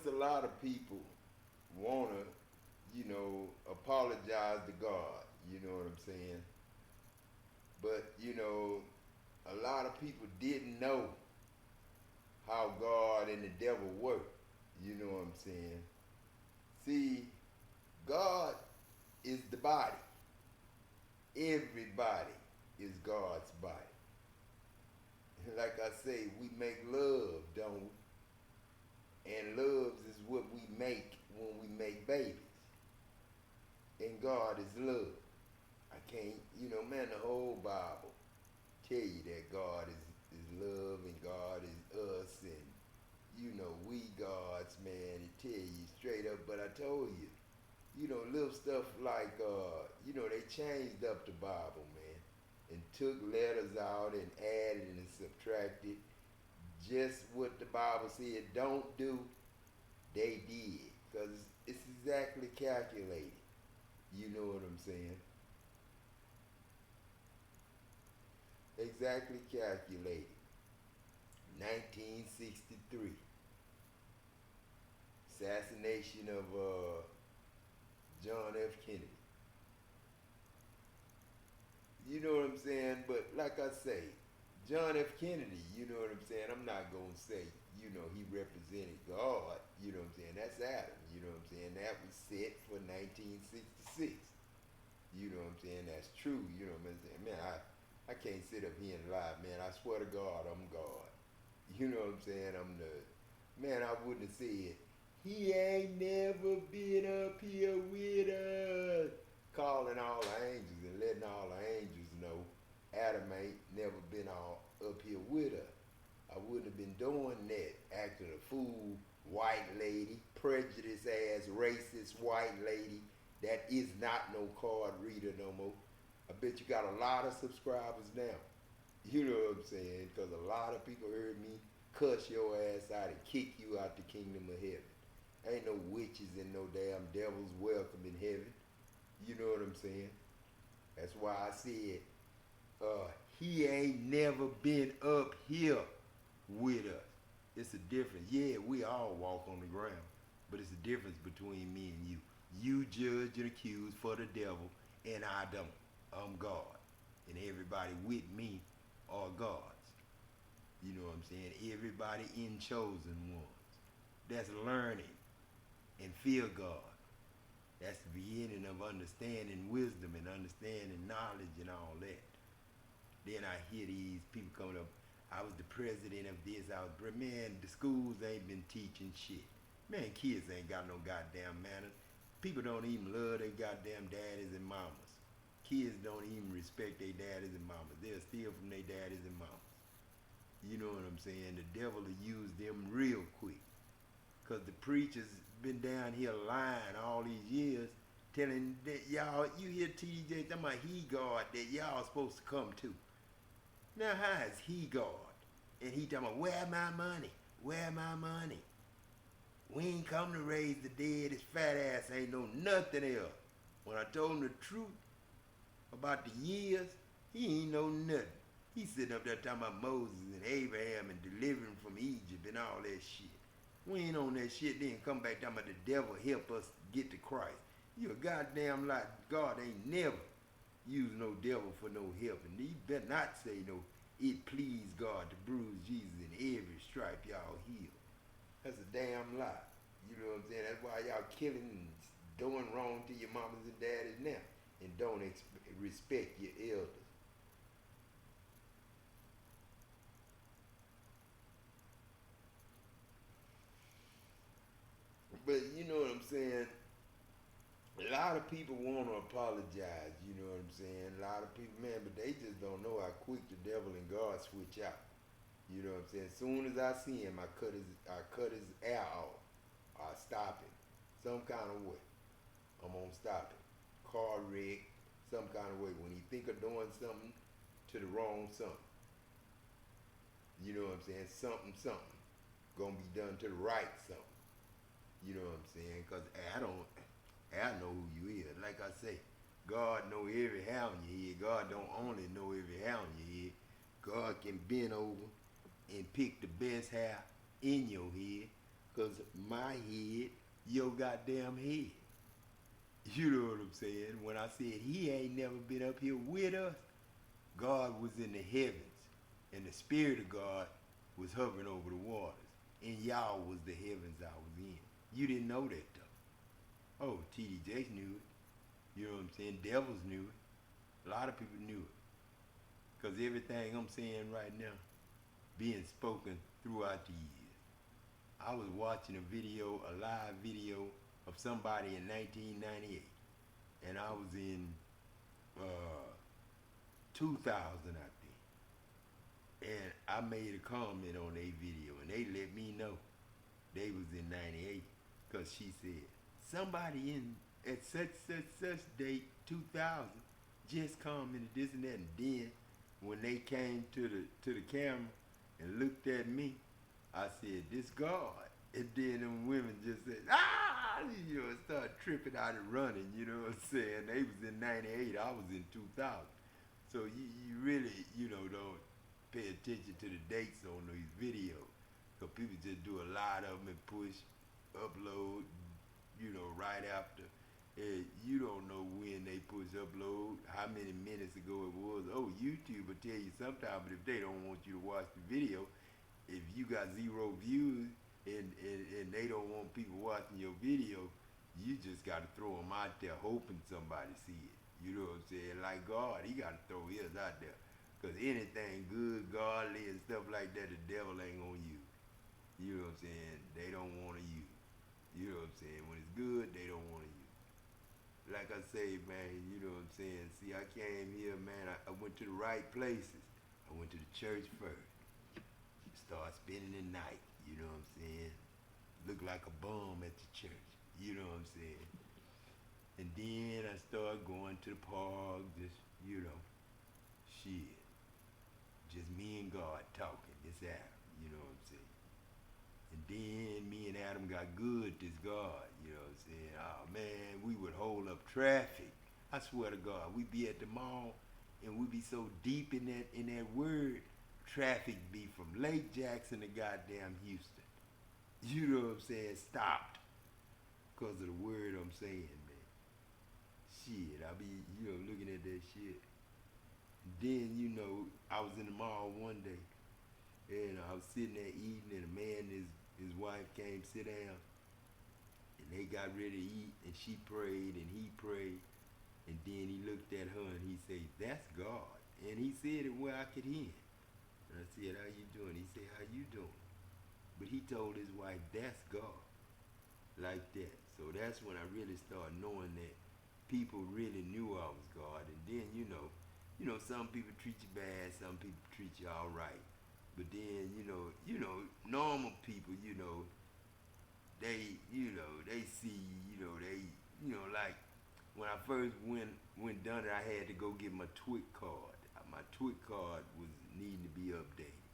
a lot of people wanna, apologize to God. You know what I'm saying? But a lot of people didn't know how God and the devil work. You know what I'm saying? See, God is the body. Everybody is God's body. Like I say, we make love, don't we? And love is what we make when we make babies. And God is love. I can't, man, the whole Bible tell you that God is love and God is us and we gods, man. It tell you straight up. But I told you, little stuff like they changed up the Bible, man, and took letters out and added and subtracted. Just what the Bible said don't do, they did. Because it's exactly calculated. You know what I'm saying? Exactly calculated. 1963. Assassination of John F. Kennedy. You know what I'm saying? But like I say, John F. Kennedy, you know what I'm saying? I'm not going to say, he represented God. You know what I'm saying? That's Adam. You know what I'm saying? That was set for 1966. You know what I'm saying? That's true. You know what I'm saying? Man, I can't sit up here and lie, man. I swear to God, I'm God. You know what I'm saying? I'm the man. I wouldn't have said he ain't never been up here with us, calling all the angels and letting all the angels know Adam ain't never been all up here with us. I wouldn't have been doing that, acting a fool, white lady, prejudiced ass, racist white lady that is not no card reader no more. I bet you got a lot of subscribers now. You know what I'm saying? Because a lot of people heard me cuss your ass out and kick you out the kingdom of heaven. Ain't no witches and no damn devils welcome in heaven. You know what I'm saying? That's why I said, he ain't never been up here with us. It's a difference. Yeah, we all walk on the ground, but it's a difference between me and you. You judge and accuse for the devil, and I don't. I'm God. And everybody with me are gods. You know what I'm saying? Everybody in chosen ones. That's learning and fear God. That's the beginning of understanding wisdom and understanding knowledge and all that. Then I hear these people coming up. I was the president of this. Man, the schools ain't been teaching shit. Man, kids ain't got no goddamn manners. People don't even love their goddamn daddies and mamas. Kids don't even respect their daddies and mamas. They'll steal from their daddies and mamas. You know what I'm saying? The devil will use them real quick. Because the preachers been down here lying all these years, telling that y'all, you hear TJ talking about he God that y'all supposed to come to. Now how is he God? And he talking about, where my money? Where my money? We ain't come to raise the dead. His fat ass ain't know nothing else. When I told him the truth about the years, he ain't know nothing. He sitting up there talking about Moses and Abraham and delivering from Egypt and all that shit. We ain't on that shit, then come back talking about the devil help us get to Christ. You a goddamn lie. God ain't never used no devil for no help. And you better not say no, it pleased God to bruise Jesus in every stripe y'all heal. That's a damn lie. You know what I'm saying? That's why y'all killing and doing wrong to your mamas and daddies now. And don't respect your elders. But you know what I'm saying? A lot of people want to apologize, you know what I'm saying? A lot of people, man, but they just don't know how quick the devil and God switch out. You know what I'm saying? As soon as I see him, I cut his air off. I stop him. Some kind of way. I'm gonna stop him. Car wreck, some kind of way. When he think of doing something to the wrong something. You know what I'm saying? Something. Gonna be done to the right something. You know what I'm saying? Because I know who you is. Like I say, God know every hair on your head. God don't only know every hair on your head. God can bend over and pick the best hair in your head. Cause my head, your goddamn head. You know what I'm saying? When I said he ain't never been up here with us, God was in the heavens, and the Spirit of God was hovering over the waters, and y'all was the heavens I was in. You didn't know that though. Oh, T.D. Jakes knew it. You know what I'm saying? Devils knew it. A lot of people knew it. Because everything I'm saying right now being spoken throughout the years. I was watching a video, a live video of somebody in 1998, and I was in 2000, I think, and I made a comment on their video, and they let me know they was in 98, because she said, somebody in at such date, 2000, just commented this and that, and then when they came to the camera and looked at me, I said, this God. And then them women just said, ah, you know, started tripping out and running, you know what I'm saying? They was in 98, I was in 2000. So you really, you know, don't pay attention to the dates on these videos. Because people just do a lot of them and push, upload, you know, right after. And you don't know when they push upload, how many minutes ago it was. Oh, YouTube will tell you sometime, but if they don't want you to watch the video, if you got 0 views and they don't want people watching your video, you just got to throw them out there hoping somebody see it. You know what I'm saying? Like God, he got to throw his out there. Because anything good, godly, and stuff like that, the devil ain't going to use. You know what I'm saying? They don't want to use. You know what I'm saying? When it's good, they don't want to use. Like I say, man, you know what I'm saying? See, I came here, man, I went to the right places. I went to the church first. Start spending the night, you know what I'm saying? Look like a bum at the church, you know what I'm saying? And then I started going to the park, just, you know, shit. Just me and God talking, this Adam, you know what I'm saying? And then me and Adam got good, this God, you know what I'm saying? Oh man, we would hold up traffic. I swear to God, we'd be at the mall and we'd be so deep in that word, traffic be from Lake Jackson to goddamn Houston. You know what I'm saying? Stopped. Because of the word I'm saying, man. Shit, I be, you know, looking at that shit. Then, you know, I was in the mall one day, and I was sitting there eating, and a man and his wife came sit down, and they got ready to eat, and she prayed, and he prayed, and then he looked at her, and he said, that's God. And he said it where I could hear. And I said, how you doing? He said, how you doing? But he told his wife, that's God. Like that. So that's when I really started knowing that people really knew I was God. And then, you know, some people treat you bad, some people treat you all right. But then, you know, normal people, you know, they see, like when I first went done it, I had to go get my TWIC card. My TWIC card was needing to be updated.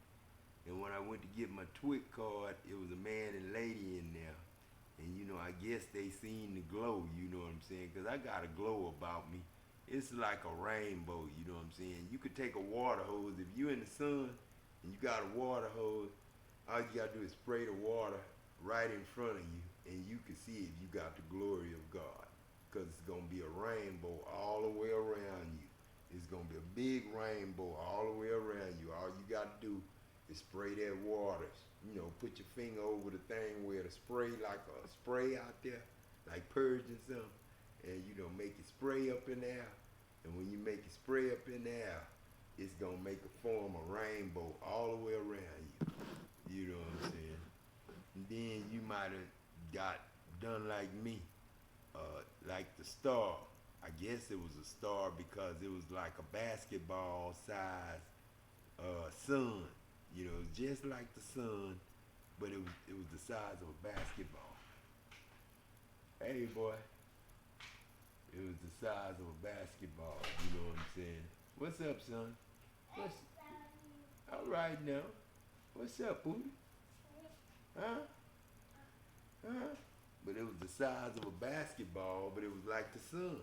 And when I went to get my TWIC card, it was a man and lady in there. And, you know, I guess they seen the glow, you know what I'm saying? Because I got a glow about me. It's like a rainbow, you know what I'm saying? You could take a water hose. If you're in the sun and you got a water hose, all you got to do is spray the water right in front of you, and you can see if you got the glory of God. Because it's going to be a rainbow all the way around you. It's going to be a big rainbow all the way around you. All you got to do is spray that water. You know, put your finger over the thing where the spray, like a spray out there, like purging something, and, you know, make it spray up in there. And when you make it spray up in there, it's going to make a form a rainbow all the way around you. You know what I'm saying? And then you might have got done like me, like the star. I guess it was a star because it was like a basketball size sun. You know, just like the sun, but it was the size of a basketball. Hey boy, it was the size of a basketball. You know what I'm saying? What's up, son? All right now. What's up, booty? Huh? Huh? But it was the size of a basketball, but it was like the sun.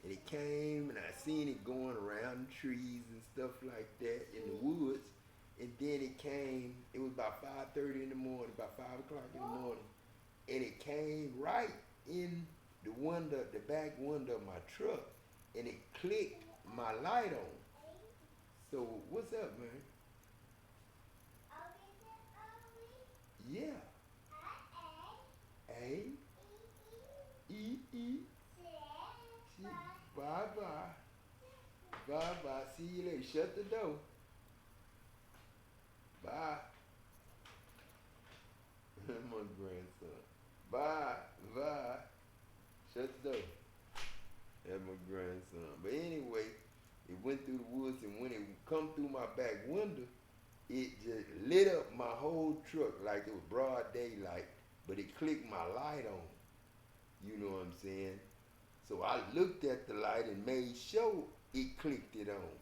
And it came, and I seen it going around the trees and stuff like that in the woods. And then it came, it was about 5:30 in the morning, about 5 o'clock in the morning. and it came right in the window, the back window of my truck, and it clicked my light on. So what's up, man? Yeah. A E E. Bye bye. Bye bye. See you later. Shut the door. Bye. My grandson. Bye. Bye. Shut the door. That's my grandson. But anyway, it went through the woods, and when it come through my back window, it just lit up my whole truck like it was broad daylight, but it clicked my light on. You know what I'm saying? So I looked at the light and made sure it clicked it on.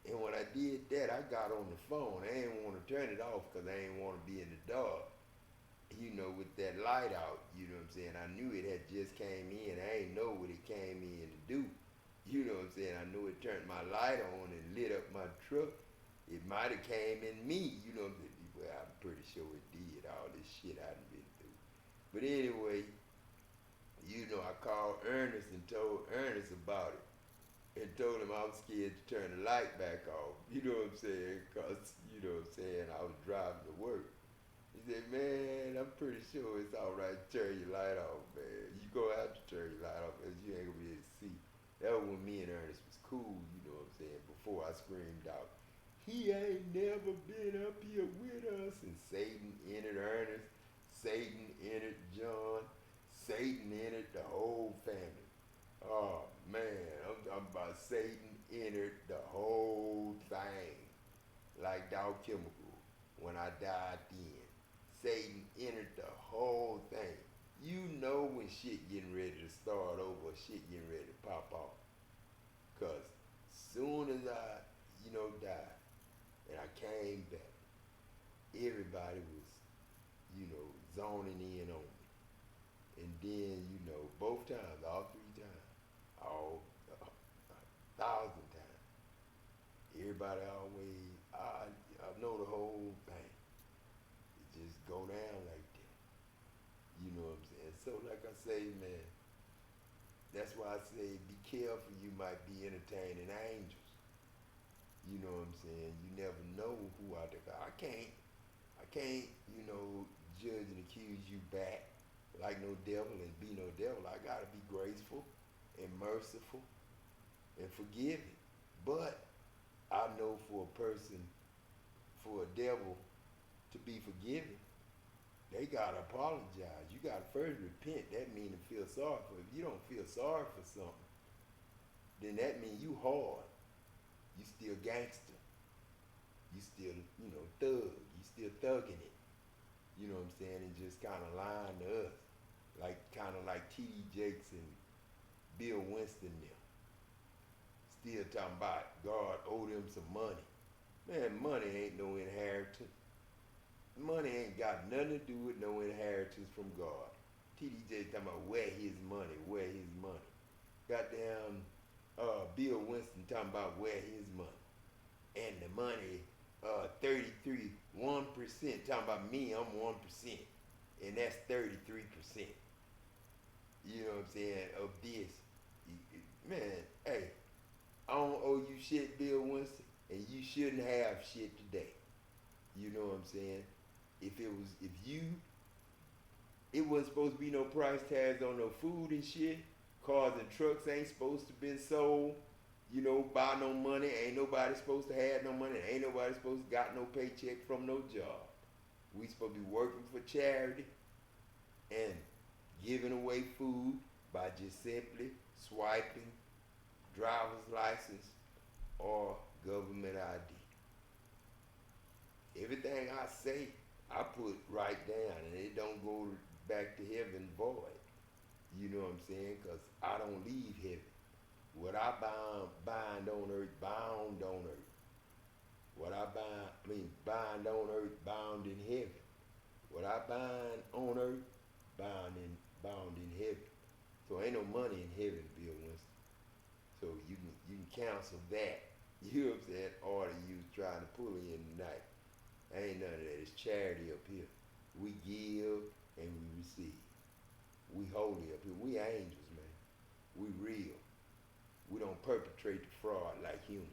And when I did that, I got on the phone. I didn't want to turn it off because I didn't want to be in the dark, with that light out. You know what I'm saying? I knew it had just came in. I ain't know what it came in to do. You know what I'm saying? I knew it turned my light on and lit up my truck. It might have came in me. Well, I'm pretty sure it did. All this shit I done been through. But anyway, I called Ernest and told Ernest about it. And told him I was scared to turn the light back off. You know what I'm saying? Because, I was driving to work. He said, man, I'm pretty sure it's all right to turn your light off, man. You gonna have to turn your light off because you ain't gonna be able to see. That was when me and Ernest was cool, you know what I'm saying, before I screamed out, he ain't never been up here with us. And Satan entered Ernest, Satan entered John, Satan entered the whole family. Oh man, I'm talking about Satan entered the whole thing. Like Dow Chemical when I died then. Satan entered the whole thing. You know when shit getting ready to start over, shit getting ready to pop off. Cause soon as I, died and I came back, everybody was, zoning in on me. And then, both times, all three times, all a thousand times. Everybody always, I know the whole thing. It just go down like that. You know what I'm saying? So like I say, man, that's why I say be careful. You might be entertaining angels. You know what I'm saying? You never know who out there. I can't, judge and accuse you back like no devil and be no devil. I gotta be graceful and merciful and forgiving. But I know for a person, for a devil to be forgiven, they gotta apologize. You gotta first repent. That means to feel sorry for. If you don't feel sorry for something, then that means you hard. You still gangster. You still, thug. You still thugging it. You know what I'm saying? And just kind of lying to us, kind of like T.D. Jakes and Bill Winston them. Still talking about God owed him some money. Man, money ain't no inheritance. Money ain't got nothing to do with no inheritance from God. T.D. Jakes talking about where his money. Goddamn Bill Winston talking about where his money. And the money, 33, 1%, talking about me, I'm 1%. And that's 33%. You know what I'm saying, of this. Man, hey, I don't owe you shit, Bill Winston, and you shouldn't have shit today. You know what I'm saying? It wasn't supposed to be no price tags on no food and shit. Cars and trucks ain't supposed to been sold. Buy no money. Ain't nobody supposed to have no money. Ain't nobody supposed to got no paycheck from no job. We supposed to be working for charity and giving away food by just simply swiping driver's license or government ID. Everything I say, I put right down, and it don't go back to heaven void. You know what I'm saying? Because I don't leave heaven. What I bind on earth, bound on earth. What I bind on earth, bound in heaven. What I bind on earth, bound in heaven. So ain't no money in heaven, Bill Winston. So you can cancel that. You know what I'm saying? Order you was trying to pull in tonight. Ain't none of that. It's charity up here. We give and we receive. holy up here. We angels, man. We real. We don't perpetrate the fraud like humans.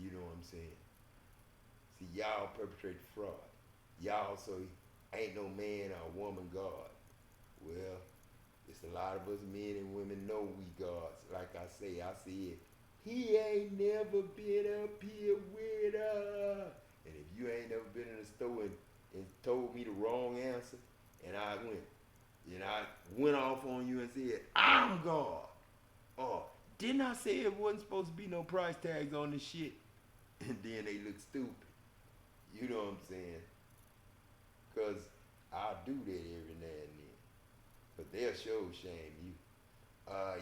You know what I'm saying? See, y'all perpetrate the fraud. Y'all so ain't no man or woman God. Well, it's a lot of us men and women know we gods. Like I said, he ain't never been up here with us. And if you ain't never been in the store and told me the wrong answer, and I went off on you and said, I'm God. Or didn't I say it wasn't supposed to be no price tags on this shit? And then they look stupid. You know what I'm saying? Cause I'll do that every now and then. But they'll show shame you.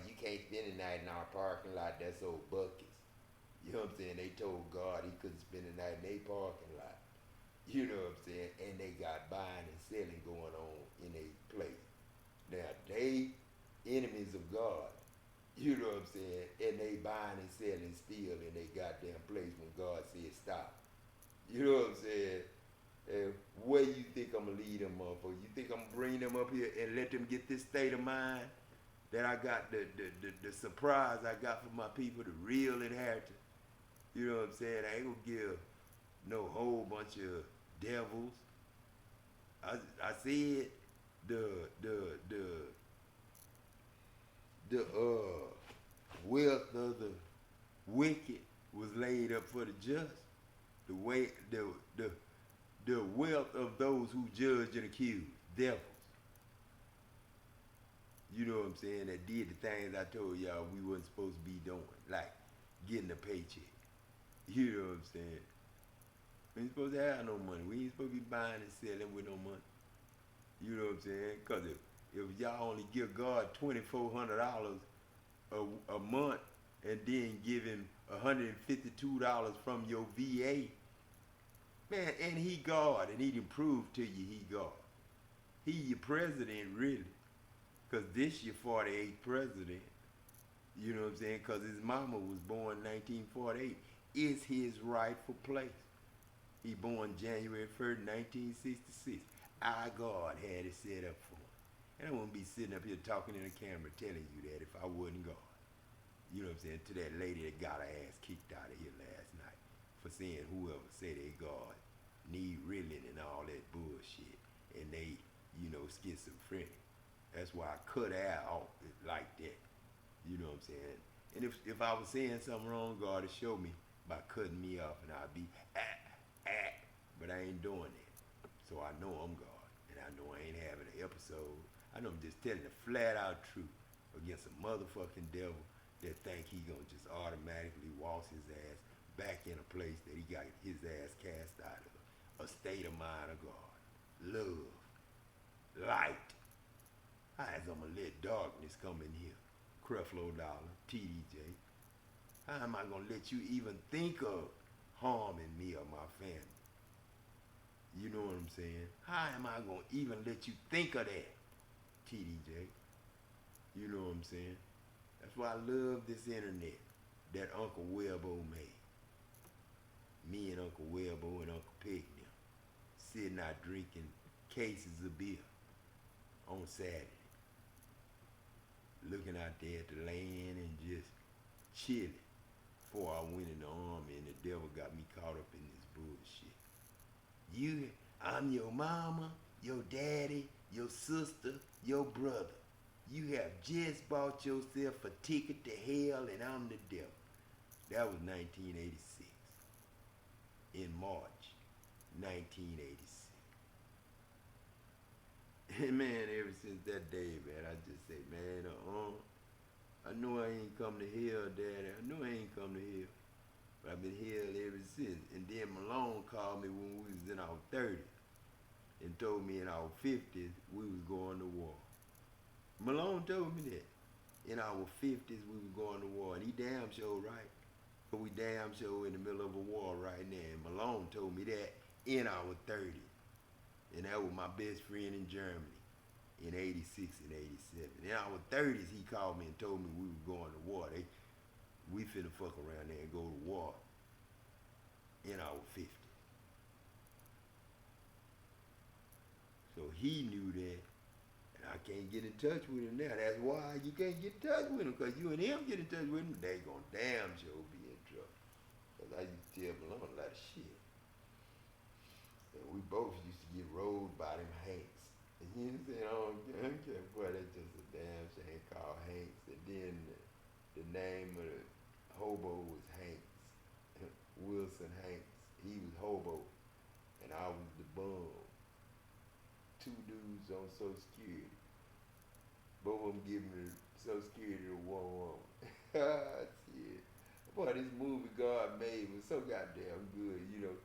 You can't spend the night in our parking lot. That's old buckets. You know what I'm saying? They told God he couldn't spend the night in their parking lot. You know what I'm saying? And they got buying and selling going on in a place. Now they enemies of God. You know what I'm saying? And they buying and selling still in they goddamn place when God said stop. You know what I'm saying? And where you think I'm gonna lead them motherfuckers? You think I'm gonna bring them up here and let them get this state of mind that I got the surprise I got for my people, the real inheritance? You know what I'm saying? I ain't gonna give no whole bunch of devils. I said the wealth of the wicked was laid up for the just. The wealth of those who judge and accuse, devils. You know what I'm saying? That did the things I told y'all we wasn't supposed to be doing, like getting a paycheck. You know what I'm saying? We ain't supposed to have no money. We ain't supposed to be buying and selling with no money. You know what I'm saying? Because if y'all only give God $2,400 a month and then give him $152 from your VA, man, and he God, and he done prove to you he God. He your president, really. Because this your 48th president. You know what I'm saying? Because his mama was born 1948. Is his rightful place. He born January 1st, 1966. Our God had it set up for him. And I wouldn't be sitting up here talking in the camera telling you that if I wasn't God. You know what I'm saying? To that lady that got her ass kicked out of here last night for saying whoever say they God need reeling and all that bullshit. And they, you know, schizophrenic. That's why I cut her out like that. You know what I'm saying? And if I was saying something wrong, God would show me by cutting me off and I'd be but I ain't doing that. So I know I'm God. And I know I ain't having an episode. I know I'm just telling the flat out truth against a motherfucking devil that think he gonna just automatically waltz his ass back in a place that he got his ass cast out of. A state of mind of God. Love. Light. How is I'm gonna let darkness come in here? Creflo Dollar, TDJ. How am I gonna let you even think of harming me or my family? You know what I'm saying? How am I gonna even let you think of that, TDJ? You know what I'm saying? That's why I love this internet that Uncle Webbo made. Me and Uncle Webbo and Uncle Pig now sitting out drinking cases of beer on Saturday. Looking out there at the land and just chilling before I went in the army and the devil got me caught up in this bullshit. I'm your mama, your daddy, your sister, your brother. You have just bought yourself a ticket to hell and I'm the devil. That was 1986. In March 1986. And man, ever since that day, man, I just say, man, I know I ain't come to hell, Daddy. I know I ain't come to hell. But I've been hell ever since. And then Malone called me when we was in our 30s and told me in our 50s we was going to war. Malone told me that. In our 50s we was going to war. And he damn sure right. But we damn sure in the middle of a war right now. And Malone told me that in our 30s. And that was my best friend in Germany in 86 and 87. In our 30s, he called me and told me we were going to war. We finna fuck around there and go to war in our 50s. So he knew that, and I can't get in touch with him now. That's why you can't get in touch with him, because you and him get in touch with him, they gonna damn sure be in trouble. Because I used to tell Malone a lot of shit. And we both used to get rolled by them Hanks. And you know what I'm saying? I don't care, boy, that's just a damn shame called Hanks. And then the name of the hobo was Hanks. Wilson Hanks. He was hobo. And I was the bum. Two dudes on Social Security. Both of them giving the Social Security to one woman. Shit. Boy, this movie God made was so goddamn good, you know.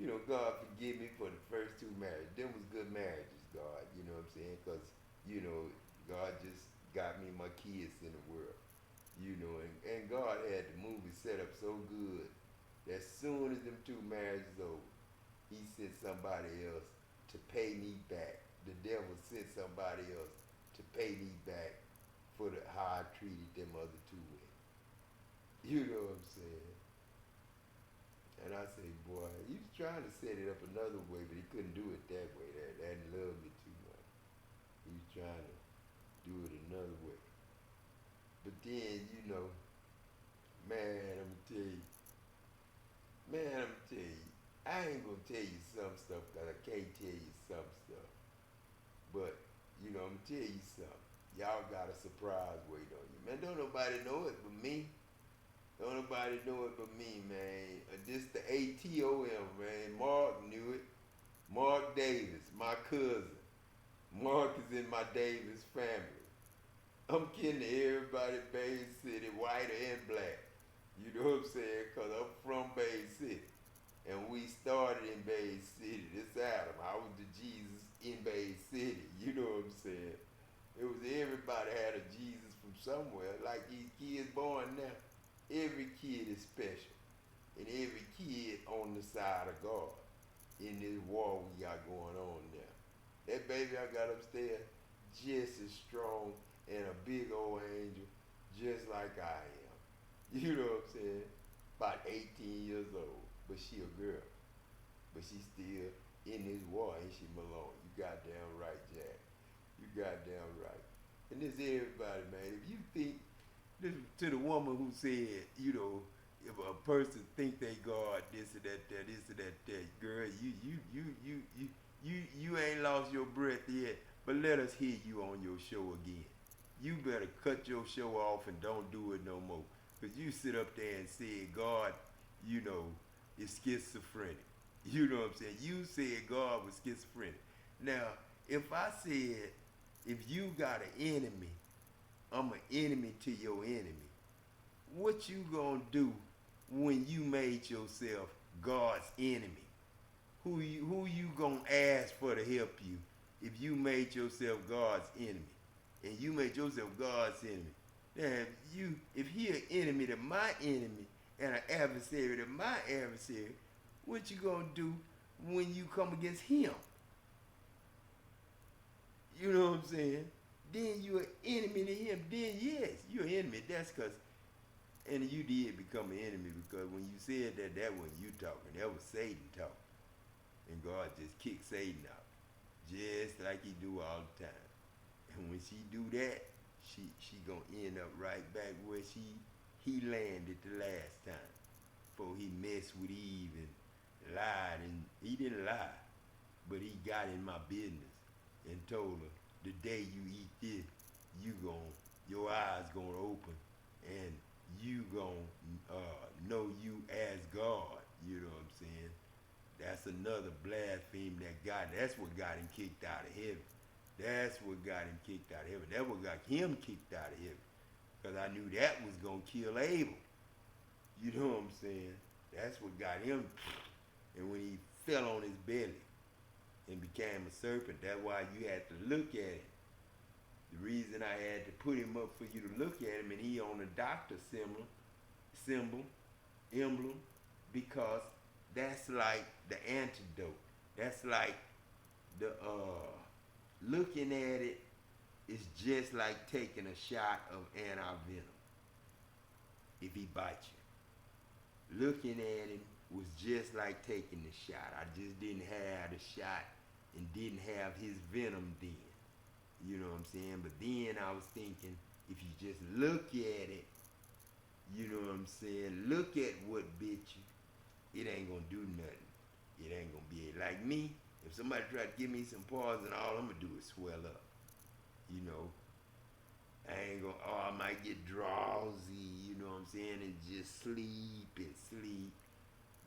You know, God forgive me for the first two marriages. Them was good marriages, God, you know what I'm saying? Because, you know, God just got me my kids in the world, you know, and God had the movie set up so good that as soon as them two marriages over, he sent somebody else to pay me back. The devil sent somebody else to pay me back for how I treated them other two women. You know what I'm saying? And I say, boy, he was trying to set it up another way, but he couldn't do it that way. That loved me too much. He was trying to do it another way. But then, you know, man, I ain't gonna tell you some stuff because I can't tell you some stuff. But, you know, I'm gonna tell you something. Y'all got a surprise wait on you. Man, don't nobody know it but me. Don't nobody know it but me, man. This the ATOM, man. Mark knew it. Mark Davis, my cousin. Mark is in my Davis family. I'm kidding everybody in Bay City, white and black. You know what I'm saying? Because I'm from Bay City. And we started in Bay City. This Adam. I was the Jesus in Bay City. You know what I'm saying? It was everybody had a Jesus from somewhere. Like these kids born now. Every kid is special. And every kid on the side of God in this war we got going on now. That baby I got upstairs, just as strong and a big old angel, just like I am. You know what I'm saying? About 18 years old, but she a girl. But she still in this war, ain't she, Malone? You goddamn right, Jack. You goddamn right. And this everybody, man. If you think, this to the woman who said, you know, if a person think they God, this or that, this or that, girl, you ain't lost your breath yet. But let us hear you on your show again. You better cut your show off and don't do it no more. Because you sit up there and say God, you know, is schizophrenic. You know what I'm saying? You said God was schizophrenic. Now, if I said, if you got an enemy, I'm an enemy to your enemy, what you gonna do when you made yourself God's enemy? Who you gonna ask for to help you if you made yourself God's enemy? And you made yourself God's enemy. Then if he an enemy to my enemy and an adversary to my adversary, what you gonna do when you come against him? You know what I'm saying? Then you're an enemy to him. Then yes, you're an enemy. That's because, and you did become an enemy because when you said that, that wasn't you talking. That was Satan talking. And God just kicked Satan out, just like he do all the time. And when she do that, she gonna end up right back where he landed the last time. Before he messed with Eve and lied, and he didn't lie, but he got in my business and told her, the day you eat this, your eyes gonna open, and you gonna know you as God. You know what I'm saying? That's another blasphemy that's what got him kicked out of heaven. That's what got him kicked out of heaven. That's what got him kicked out of heaven. Because I knew that was gonna kill Abel. You know what I'm saying? That's what got him. And when he fell on his belly and became a serpent, that's why you had to look at him. The reason I had to put him up for you to look at him, and he on a doctor emblem, because that's like the antidote. That's like the looking at it is just like taking a shot of anti-venom if he bites you. Looking at him was just like taking the shot. I just didn't have the shot and didn't have his venom then. You know what I'm saying? But then I was thinking, if you just look at it, you know what I'm saying? Look at what bit you. It ain't gonna do nothing. It ain't gonna be like me. If somebody try to give me some poison, all I'm gonna do is swell up. You know, I ain't gonna. Oh, I might get drowsy. You know what I'm saying, and just sleep and sleep.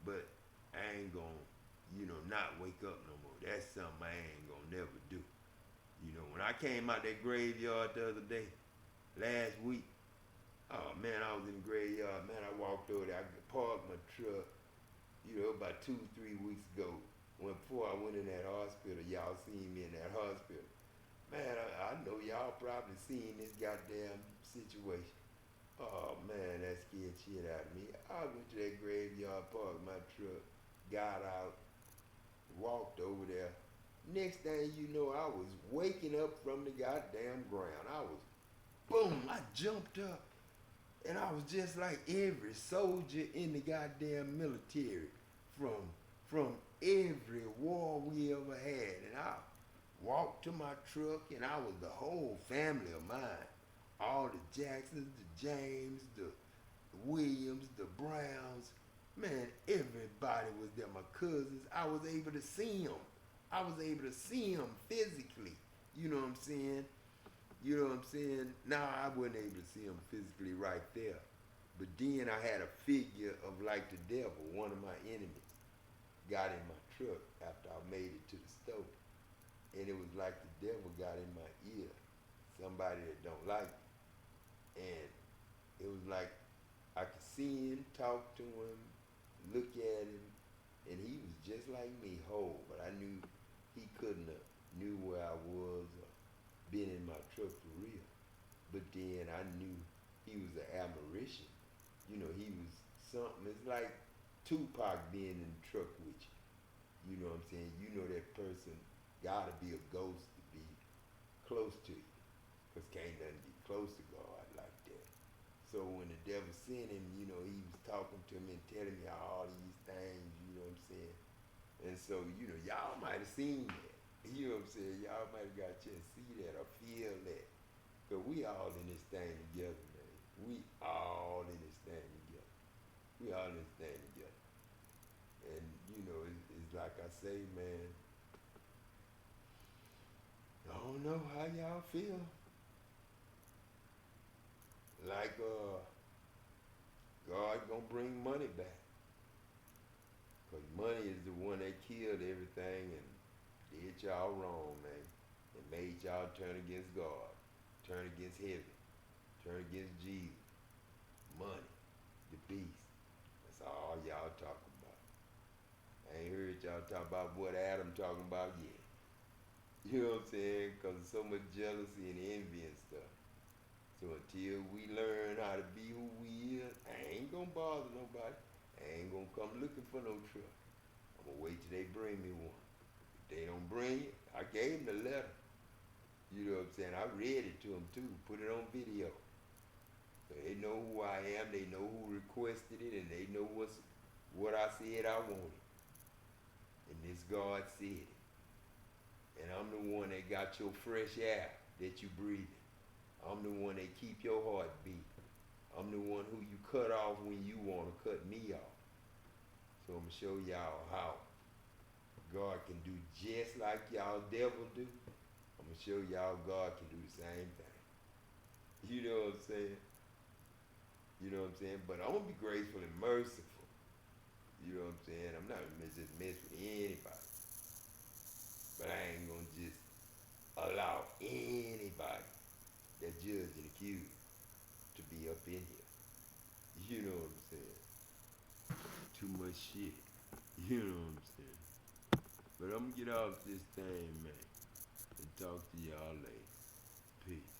But I ain't gonna, not wake up no more. That's something I ain't gonna never do. You know, when I came out that graveyard the other day, last week, oh man, I was in the graveyard. Man, I walked over there. I parked my truck. About 2, 3 weeks ago, when before I went in that hospital, y'all seen me in that hospital. Man, I know y'all probably seen this goddamn situation. Oh man, that scared shit out of me. I went to that graveyard, parked my truck, got out, walked over there. Next thing you know, I was waking up from the goddamn ground. I was, boom, I jumped up. And I was just like every soldier in the goddamn military from every war we ever had. And I walked to my truck and I was the whole family of mine. All the Jacksons, the James, the Williams, the Browns. Man, everybody was there. My cousins, I was able to see them. I was able to see them physically. You know what I'm saying? You know what I'm saying? Now I wasn't able to see him physically right there. But then I had a figure of like the devil, one of my enemies, got in my truck after I made it to the store. And it was like the devil got in my ear. Somebody that don't like me. And it was like I could see him, talk to him, look at him, and he was just like me, whole. But I knew he couldn't have knew where I was or been in my truck for real. But then I knew he was an apparition. He was something. It's like Tupac being in the truck with you. You know what I'm saying? You know that person gotta be a ghost to be close to you. Because can't nothing be close to God like that. So when the devil sent him, he was talking to me and telling me all these things, you know what I'm saying? And so, y'all might have seen that. You know what I'm saying? Y'all might have got a chance to see that or feel that. Because we all in this thing together, man. We all in this thing together. We all in this thing together. And, it's like I say, man, I don't know how y'all feel. Like, God gonna bring money back. Because money is the one that killed everything and did y'all wrong, man. And made y'all turn against God, turn against heaven, turn against Jesus. Money, the beast. That's all y'all talking about. I ain't heard y'all talk about what Adam talking about yet. You know what I'm saying? Because of so much jealousy and envy and stuff. So until we learn how to be who we is, I ain't gonna bother nobody. I ain't gonna come looking for no truck. I'm gonna wait till they bring me one. If they don't bring it, I gave them the letter. You know what I'm saying? I read it to them too, put it on video. So they know who I am, they know who requested it, and they know what I said I wanted. And this God said it. And I'm the one that got your fresh air that you breathing. I'm the one that keep your heart beat. I'm the one who you cut off when you want to cut me off. So I'm going to show y'all how God can do just like y'all devil do. I'm going to show y'all God can do the same thing. You know what I'm saying? You know what I'm saying? But I'm going to be graceful and merciful. You know what I'm saying? I'm not going to just mess with anybody. But I ain't going to just allow anybody that judge and accuse to be up in here. You know what I'm saying? Too much shit. You know what I'm saying? But I'm gonna get off this thing, man, and talk to y'all later. Peace.